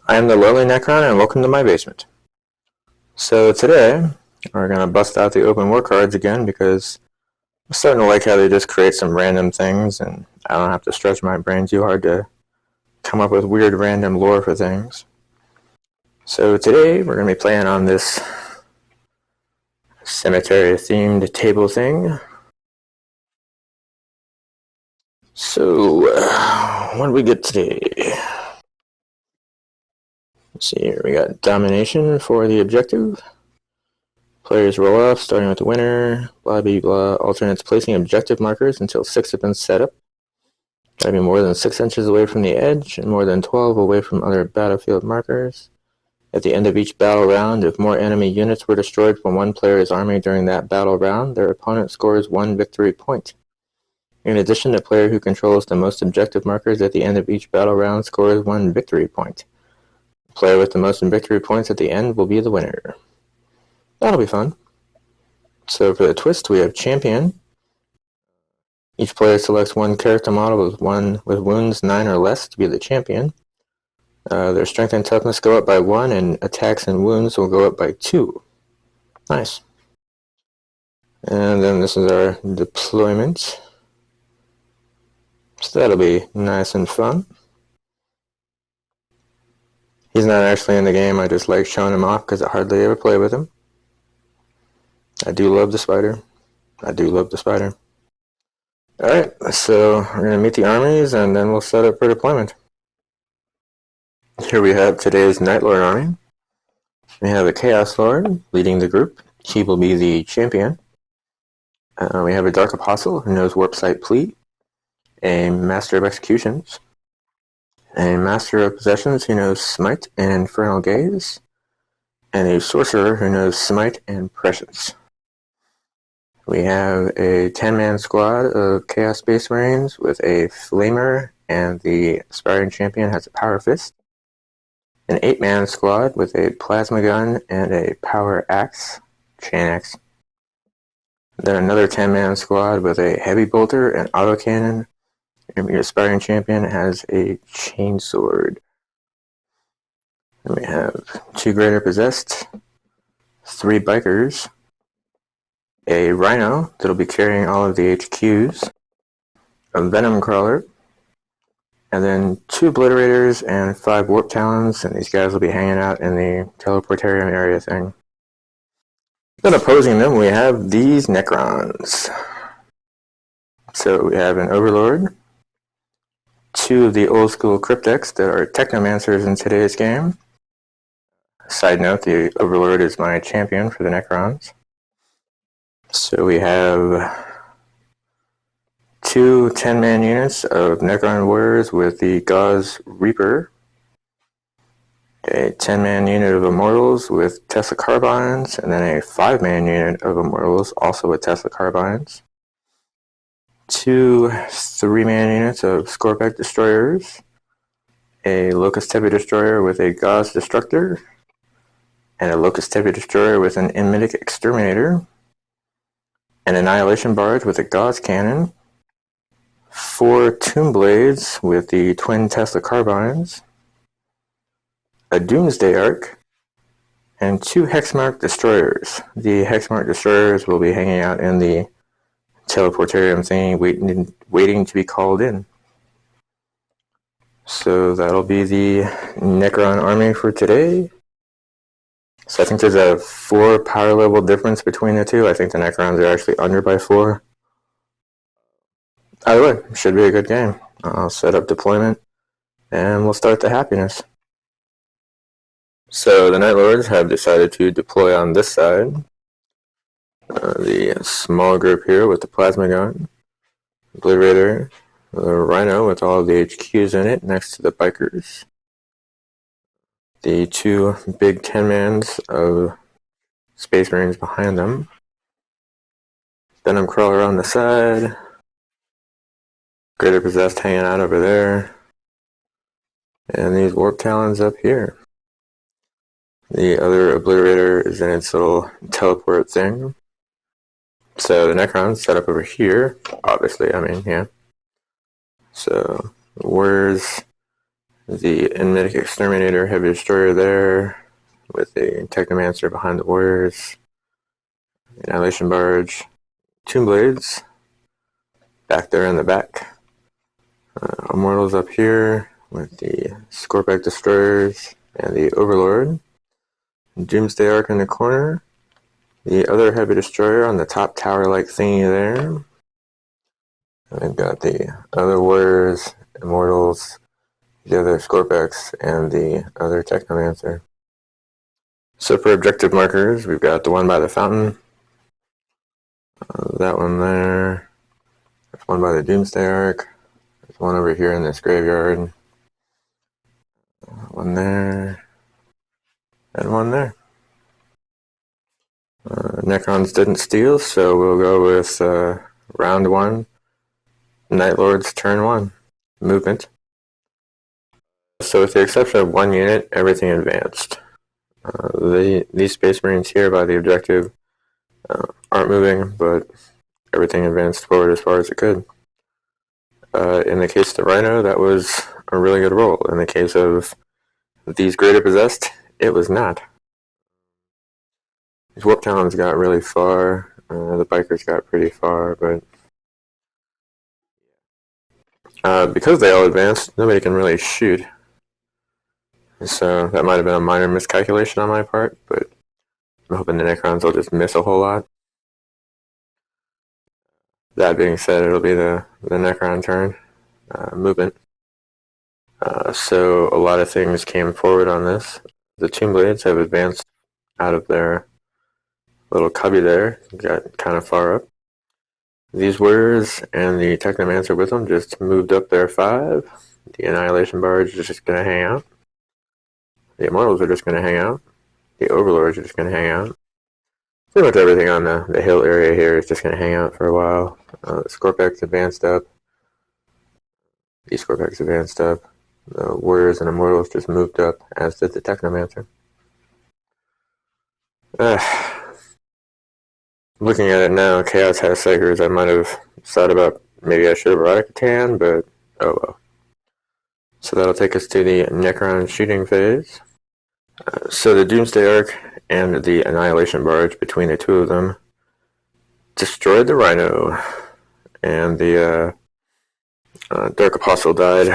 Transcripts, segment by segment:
I am the lowly Necron, and welcome to my basement. So today, we're going to bust out the open war cards again because I'm starting to like how they just create some random things, and I don't have to stretch my brain too hard to come up with weird random lore for things. So today, we're going to be playing on this cemetery-themed table thing. So, what do we get today? Let's see here, we got domination for the objective. Players roll off, starting with the winner, blah blah blah. Alternates placing objective markers until 6 have been set up. Gotta be more than 6 inches away from the edge and more than 12 away from other battlefield markers. At the end of each battle round, if more enemy units were destroyed from one player's army during that battle round, their opponent scores 1 victory point. In addition, the player who controls the most objective markers at the end of each battle round scores 1 victory point. The player with the most victory points at the end will be the winner. That'll be fun. So for the twist, we have champion. Each player selects one character model with wounds 9 or less to be the champion. Their strength and toughness go up by 1, and attacks and wounds will go up by 2. Nice. And then this is our deployment. So that'll be nice and fun. He's not actually in the game, I just like showing him off because I hardly ever play with him. I do love the spider. Alright, so we're going to meet the armies and then we'll set up for deployment. Here we have today's Night Lord army. We have a Chaos Lord leading the group. He will be the champion. We have a Dark Apostle who knows Warp Sight Plea. A Master of Executions. A Master of Possessions who knows Smite and Infernal Gaze. And a Sorcerer who knows Smite and Prescience. We have a 10-man squad of Chaos Space Marines with a Flamer, and the Aspiring Champion has a Power Fist. An 8-man squad with a Plasma Gun and a Power Axe, Chain Axe. Then another 10-man squad with a Heavy Bolter and Autocannon, and the Aspiring Champion has a Chainsword. And we have 2 Greater Possessed, 3 Bikers, a Rhino that'll be carrying all of the HQs, a Venom Crawler, and then 2 Obliterators and 5 Warp Talons, and these guys will be hanging out in the Teleportarium area thing. Then opposing them, we have these necrons. So we have an Overlord, 2 of the old school Cryptex that are Technomancers in today's game. Side note, the Overlord is my champion for the necrons. So we have 2 10-man units of Necron Warriors with the Gauze Reaper. A 10-man unit of Immortals with Tesla Carbines, and then a 5-man unit of Immortals also with Tesla Carbines. 2 3-man units of Scorpec Destroyers. A Locust Heavy Destroyer with a Gauze Destructor. And a Locust Heavy Destroyer with an Immitic Exterminator. An Annihilation Barge with a Gauze Cannon. 4 Tomb Blades with the twin Tesla Carbines. A Doomsday Arc. And 2 Hexmark Destroyers. The Hexmark Destroyers will be hanging out in the Teleportarium thingy, waiting to be called in. So that'll be the Necron army for today. So I think there's a 4 power level difference between the two. I think the Necrons are actually under by 4. Either way, should be a good game. I'll set up deployment, and we'll start the happiness. So the Night Lords have decided to deploy on this side. The small group here with the Plasma Gun, Obliterator, the Rhino with all of the HQs in it next to the Bikers. The 2 big 10-mans of Space Marines behind them. Venom Crawler on the side. Greater Possessed hanging out over there. And these Warp Talons up here. The other Obliterator is in its little teleport thing. So the Necrons set up over here, obviously, yeah. So, Warriors The Enigmatic Exterminator Heavy Destroyer there, with the Technomancer behind the Warriors, Annihilation Barge, Tomb Blades back there in the back, Immortals up here with the Scorpic Destroyers and the Overlord, Doomsday Ark in the corner, the other Heavy Destroyer on the top tower-like thingy there. And we've got the other Warriors, Immortals, the other Scorpex, and the other Technomancer. So for objective markers, we've got the one by the fountain, that one there, there's one by the Doomsday Ark, there's one over here in this graveyard, one there, and one there. Necrons didn't steal, so we'll go with round 1, Night Lords turn 1, movement. So with the exception of one unit, everything advanced. These Space Marines here by the objective aren't moving, but everything advanced forward as far as it could. In the case of the Rhino, that was a really good roll. In the case of these Greater Possessed, it was not. These Warp Talons got really far, the Bikers got pretty far, but because they all advanced, nobody can really shoot. So that might have been a minor miscalculation on my part, but I'm hoping the Necrons will just miss a whole lot. That being said, it'll be the Necron turn, movement. So a lot of things came forward on this. The Tomb Blades have advanced out of their little cubby there, got kind of far up. These Warriors and the Technomancer with them just moved up their 5. The Annihilation Barge is just going to hang out. The Immortals are just going to hang out. The Overlords are just going to hang out. Pretty much everything on the hill area here is just going to hang out for a while. The Scorpex advanced up. These Scorpex advanced up. The Warriors and Immortals just moved up, as did the Technomancer. Looking at it now, Chaos has Psychers. I might have thought about maybe I should have brought a Catan, but oh well. So that'll take us to the Necron shooting phase. So the Doomsday Ark and the Annihilation Barge, between the two of them, destroyed the Rhino, and the Dark Apostle died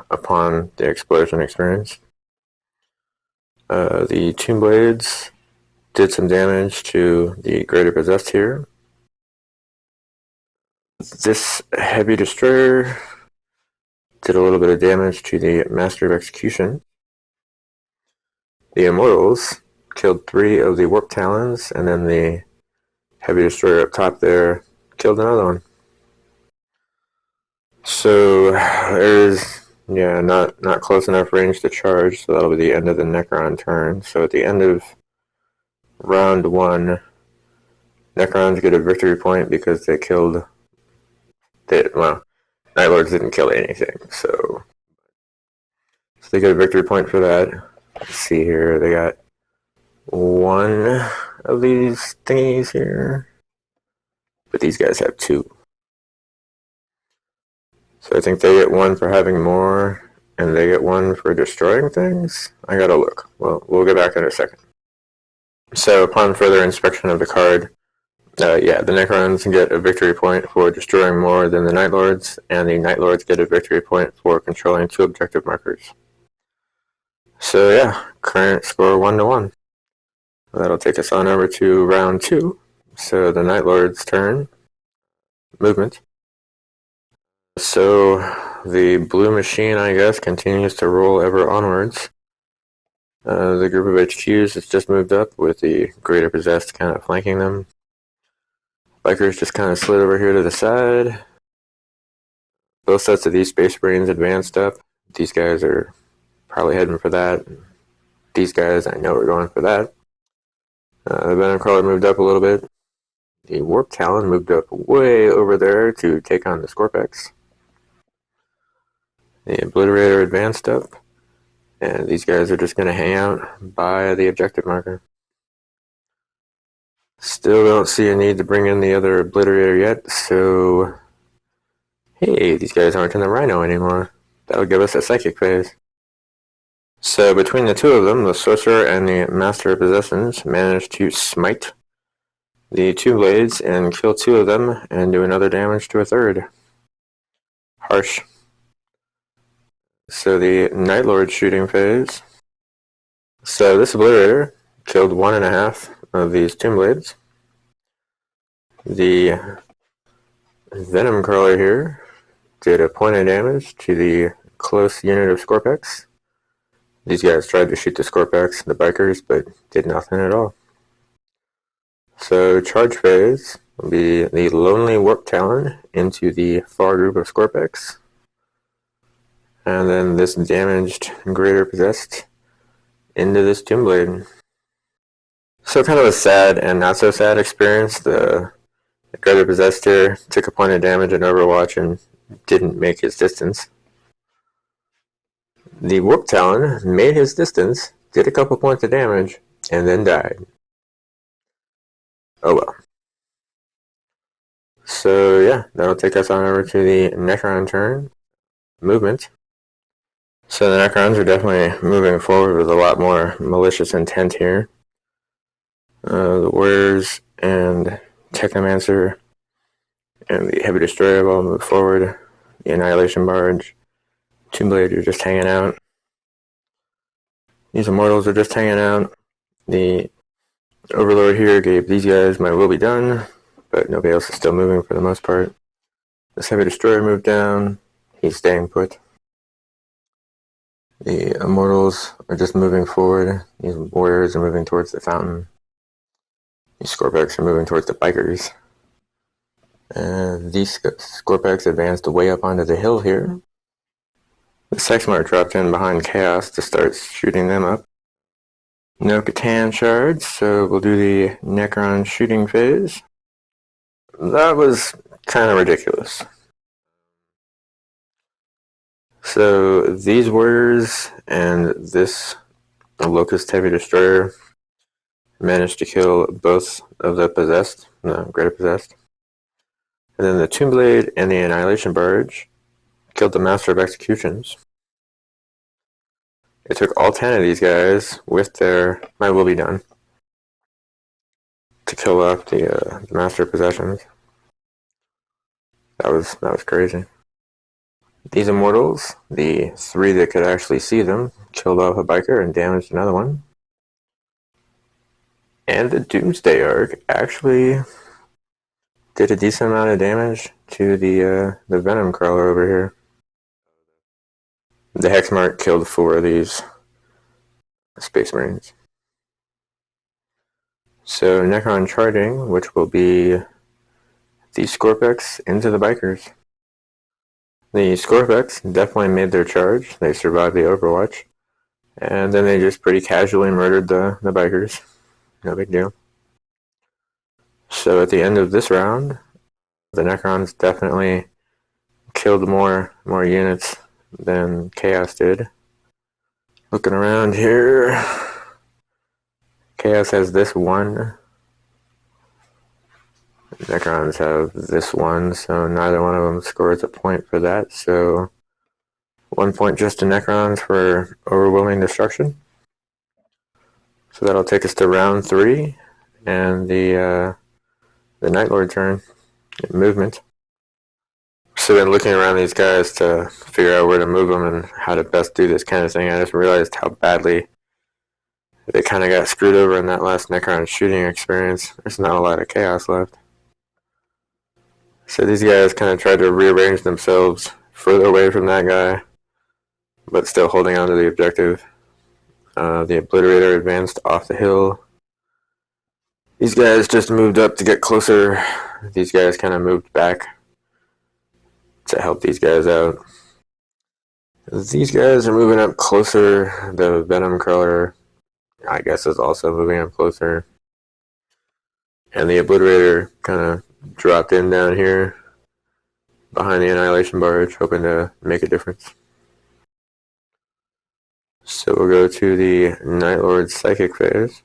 upon the explosion experience. The Tomb Blades did some damage to the Greater Possessed here. This Heavy Destroyer did a little bit of damage to the Master of Execution. The Immortals killed 3 of the Warp Talons, and then the Heavy Destroyer up top there killed another one. So there's not close enough range to charge, so that'll be the end of the Necron turn. So at the end of round 1, Necrons get a victory point because they killed. Night Lords didn't kill anything, so they get a victory point for that. Let's see here, they got 1 of these thingies here, but these guys have 2. So I think they get 1 for having more, and they get 1 for destroying things. I gotta look. Well, we'll get back in a second. So upon further inspection of the card, the Necrons get a victory point for destroying more than the Night Lords, and the Night Lords get a victory point for controlling 2 objective markers. So yeah, current score 1-1. That'll take us on over to round 2. So the Night Lord's turn, movement. So the blue machine, I guess, continues to roll ever onwards. The group of HQs has just moved up with the Greater Possessed kind of flanking them. Bikers just kind of slid over here to the side. Both sets of these Space Marines advanced up. These guys are probably heading for that. These guys, I know, are going for that. The Venom Crawler moved up a little bit. The Warp Talon moved up way over there to take on the Scorpex. The Obliterator advanced up. And these guys are just going to hang out by the objective marker. Still don't see a need to bring in the other Obliterator yet, so hey, these guys aren't in the Rhino anymore. That'll give us a Psychic phase. So between the two of them, the Sorcerer and the Master of Possessions managed to smite the two blades and kill two of them and do another damage to a third. Harsh. So the Night Lord shooting phase. So this Obliterator killed 1.5 of these Tomb Blades. The Venom Crawler here did a point of damage to the close unit of Scorpex. These guys tried to shoot the Scorpex, the bikers, but did nothing at all. So charge phase will be the Lonely Warp Talon into the far group of Scorpex. And then this damaged Greater Possessed into this Tomb Blade. So kind of a sad and not so sad experience. The Greater Possessed here took a point of damage in Overwatch and didn't make his distance. The Warp Talon made his distance, did a couple points of damage, and then died. Oh well. So yeah, that'll take us on over to the Necron turn. Movement. So the Necrons are definitely moving forward with a lot more malicious intent here. The Warriors and Technomancer and the Heavy Destroyer will move forward. The Annihilation Barge, Tomb Blade are just hanging out. These Immortals are just hanging out. The Overlord here gave these guys my will be done, but nobody else is still moving for the most part. This Heavy Destroyer moved down. He's staying put. The Immortals are just moving forward. These Warriors are moving towards the fountain. These Scorpex are moving towards the bikers. These Scorpex advanced way up onto the hill here. The Sexmart dropped in behind Chaos to start shooting them up. No Catan shards, so we'll do the Necron shooting phase. That was kind of ridiculous. So these Warriors and this Locust Heavy Destroyer managed to kill both of the Possessed, no, Greater Possessed. And then the Tomb Blade and the Annihilation Barge killed the Master of Executions. It took all 10 of these guys with their My Will Be Done to kill off the Master of Possessions. That was crazy. These Immortals, the 3 that could actually see them, killed off a biker and damaged another one. And the Doomsday Arc actually did a decent amount of damage to the Venom Crawler over here. The Hexmark killed 4 of these Space Marines. So Necron charging, which will be the Scorpex into the bikers. The Scorpex definitely made their charge. They survived the Overwatch. And then they just pretty casually murdered the bikers. No big deal. So at the end of this round, the Necrons definitely killed more units than Chaos did. Looking around here, Chaos has this one. Necrons have this one, so neither one of them scores a point for that. So 1 point just to Necrons for overwhelming destruction. So that'll take us to round 3 and the Night Lord turn, movement. So then looking around these guys to figure out where to move them and how to best do this kind of thing, I just realized how badly they kind of got screwed over in that last Necron shooting experience. There's not a lot of Chaos left. So these guys kind of tried to rearrange themselves further away from that guy, but still holding on to the objective. The Obliterator advanced off the hill. These guys just moved up to get closer. These guys kind of moved back to help these guys out. These guys are moving up closer. The Venom Crawler, I guess, is also moving up closer. And the Obliterator kind of dropped in down here behind the Annihilation Barge, hoping to make a difference. So we'll go to the Night Lord Psychic phase.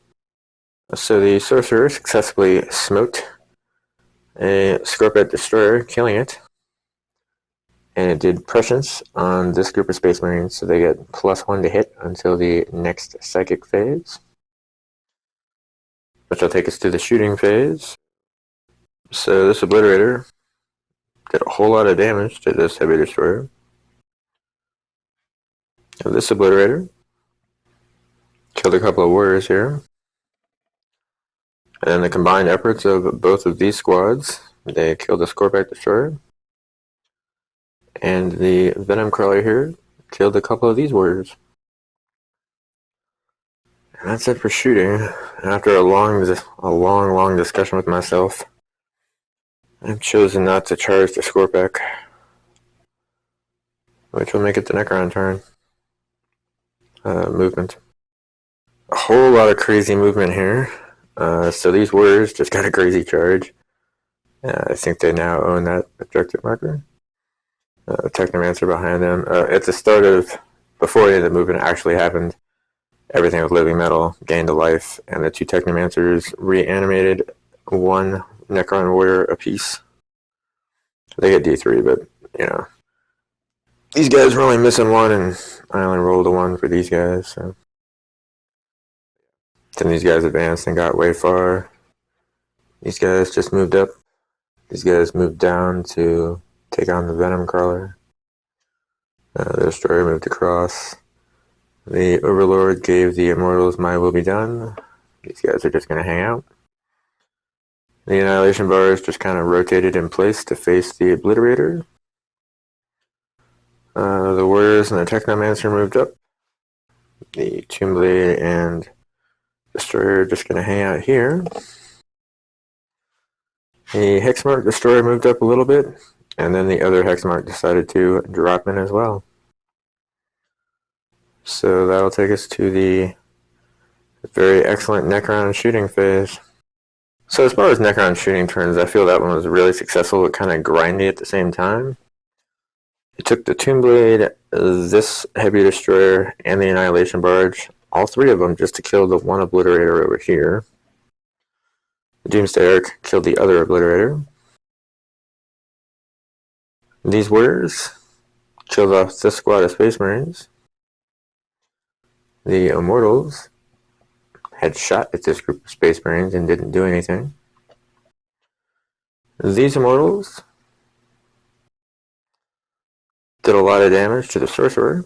So the Sorcerer successfully smoked a Scorpet Destroyer, killing it. and it did prescience on this group of Space Marines, so they get +1 to hit until the next psychic phase, which will take us to the shooting phase. So this Obliterator did a whole lot of damage to this Heavy Destroyer. And this Obliterator killed a couple of warriors here. And then the combined efforts of both of these squads, they killed the Scorpack Destroyer. And the Venom Crawler here killed a couple of these warriors. And that's it for shooting. After a long discussion with myself, I've chosen not to charge the Scorpack, which will make it the Necron turn. Movement. A whole lot of crazy movement here. So these warriors just got a crazy charge. I think they now own that objective marker. Technomancer behind them. At the start of, before any of the movement actually happened, everything with living metal gained a life, and the two Technomancers reanimated one Necron warrior apiece. They get D3, but, you know, these guys were only missing one, and I only rolled a 1 for these guys, so. Then these guys advanced and got way far. These guys just moved up. These guys moved down to take on the Venom Crawler. The Destroyer moved across. The Overlord gave the Immortals "My will be done." These guys are just going to hang out. The Annihilation Bars just kind of rotated in place to face the Obliterator. The Warriors and the Technomancer moved up. The Tombblade and Destroyer are just going to hang out here. The Hexmark Destroyer moved up a little bit, and then the other Hexmark decided to drop in as well. So that'll take us to the very excellent Necron shooting phase. So as far as Necron shooting turns, I feel that one was really successful, but kind of grindy at the same time. It took the Tombblade, this Heavy Destroyer, and the Annihilation Barge, all three of them, just to kill the one Obliterator over here. The Doomsday Arc killed the other Obliterator. These warriors killed off this squad of Space Marines. The Immortals had shot at this group of Space Marines and didn't do anything. These Immortals did a lot of damage to the Sorcerer.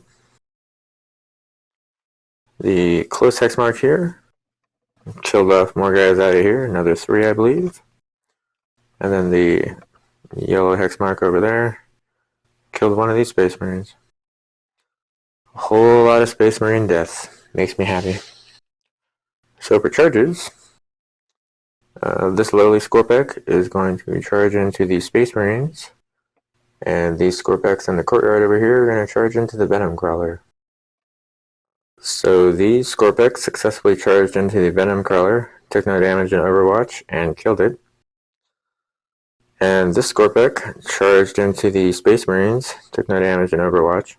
The close Hexmark here killed off more guys out of here, another 3 I believe. And then the yellow Hexmark over there killed one of these Space Marines. A whole lot of Space Marine deaths. Makes me happy. So for charges, this lowly Scorpack is going to charge into the Space Marines, and these Scorpacks in the courtyard over here are going to charge into the Venom Crawler. So these Scorpacks successfully charged into the Venom Crawler, took no damage in Overwatch, and killed it. And this Scorpack charged into the Space Marines, took no damage in Overwatch,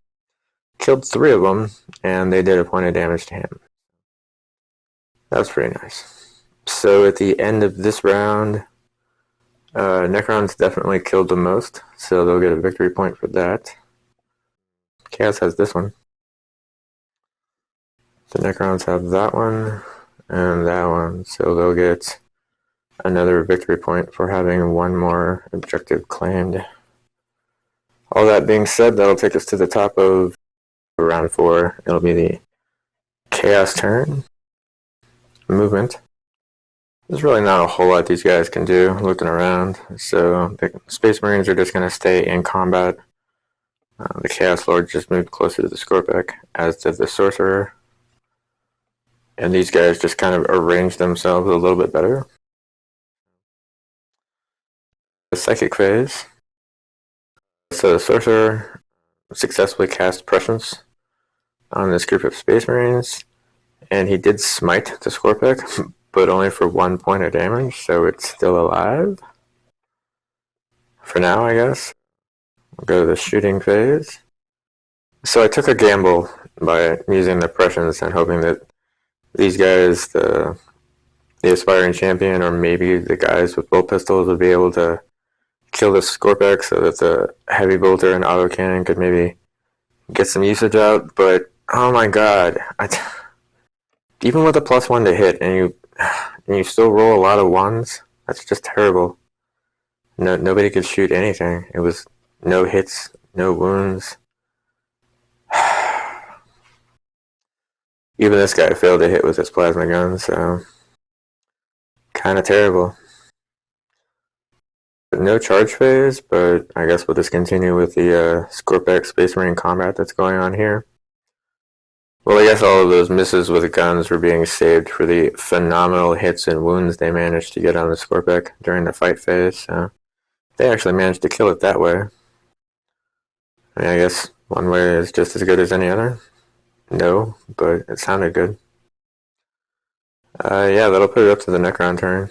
killed 3 of them, and they did a point of damage to him. That's pretty nice. So at the end of this round, Necrons definitely killed the most, so they'll get a victory point for that. Chaos has this one. The Necrons have that one and that one, so they'll get another victory point for having one more objective claimed. All that being said, that'll take us to the top of round 4. It'll be the Chaos turn. Movement. There's really not a whole lot these guys can do looking around, so the Space Marines are just going to stay in combat. The Chaos Lord just moved closer to the Scorpack, as did the Sorcerer. And these guys just kind of arranged themselves a little bit better. The Psychic phase. So the Sorcerer successfully cast Prescience on this group of Space Marines, and he did smite the Scorpack, but only for 1 point of damage, so it's still alive. For now, I guess. We'll go to the shooting phase. So I took a gamble by using the Prescience and hoping that these guys, the Aspiring Champion, or maybe the guys with bolt pistols, would be able to kill the Scorpex so that the Heavy Bolter and Auto Cannon could maybe get some usage out, but oh my god. Even with a +1 to hit and you still roll a lot of ones, that's just terrible. Nobody could shoot anything. It was no hits, no wounds. Even this guy failed to hit with his plasma gun, so kind of terrible. No charge phase, but I guess we'll just continue with the Scorpex Space Marine combat that's going on here. Well, I guess all of those misses with guns were being saved for the phenomenal hits and wounds they managed to get on the Scorpex during the fight phase, so they actually managed to kill it that way. I mean, I guess one way is just as good as any other. No, but it sounded good. Yeah, that'll put it up to the Necron turn.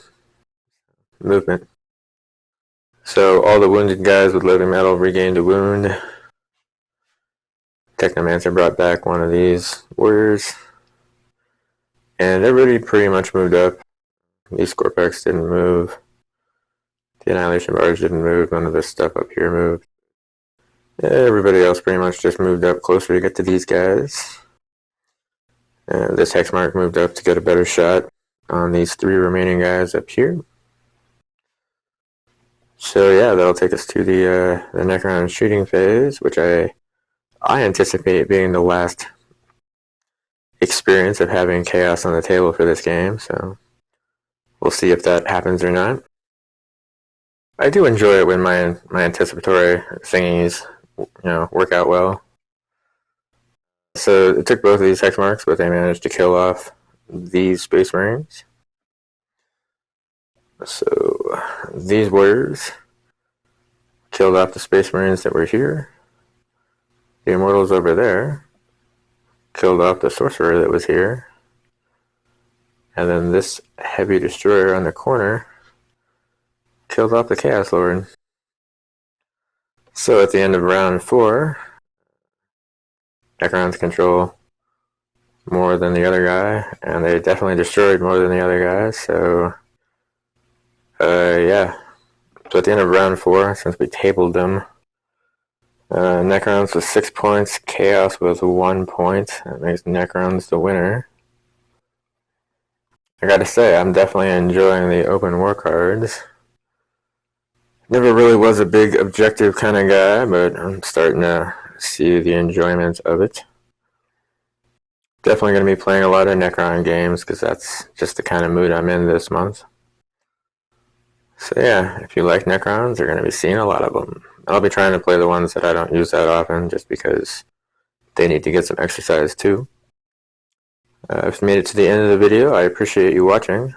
Movement. So all the wounded guys with living metal regained a wound. Technomancer brought back one of these warriors. And everybody pretty much moved up. These Scorpex didn't move. The Annihilation Bars didn't move. None of this stuff up here moved. Everybody else pretty much just moved up closer to get to these guys. This Hexmark moved up to get a better shot on these 3 remaining guys up here. So yeah, that'll take us to the Necron shooting phase, which I anticipate being the last experience of having chaos on the table for this game, so we'll see if that happens or not. I do enjoy it when my anticipatory thingies, work out well. So it took both of these hex marks, but they managed to kill off these Space Marines. So these warriors killed off the Space Marines that were here. The Immortals over there killed off the Sorcerer that was here. And then this Heavy Destroyer on the corner killed off the Chaos Lord. So at the end of round 4, Necrons control more than the other guy, and they definitely destroyed more than the other guy, so yeah. So at the end of round 4, since we tabled them, Necrons with 6 points, Chaos with 1 point. That makes Necrons the winner. I gotta say, I'm definitely enjoying the open war cards. Never really was a big objective kind of guy, but I'm starting to see the enjoyment of it. Definitely going to be playing a lot of Necron games, because that's just the kind of mood I'm in this month. So yeah, if you like Necrons, you're going to be seeing a lot of them. I'll be trying to play the ones that I don't use that often, just because they need to get some exercise too. If you made it to the end of the video, I appreciate you watching.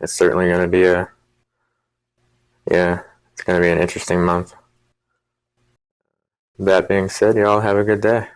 It's certainly going to be it's going to be an interesting month. That being said, y'all have a good day.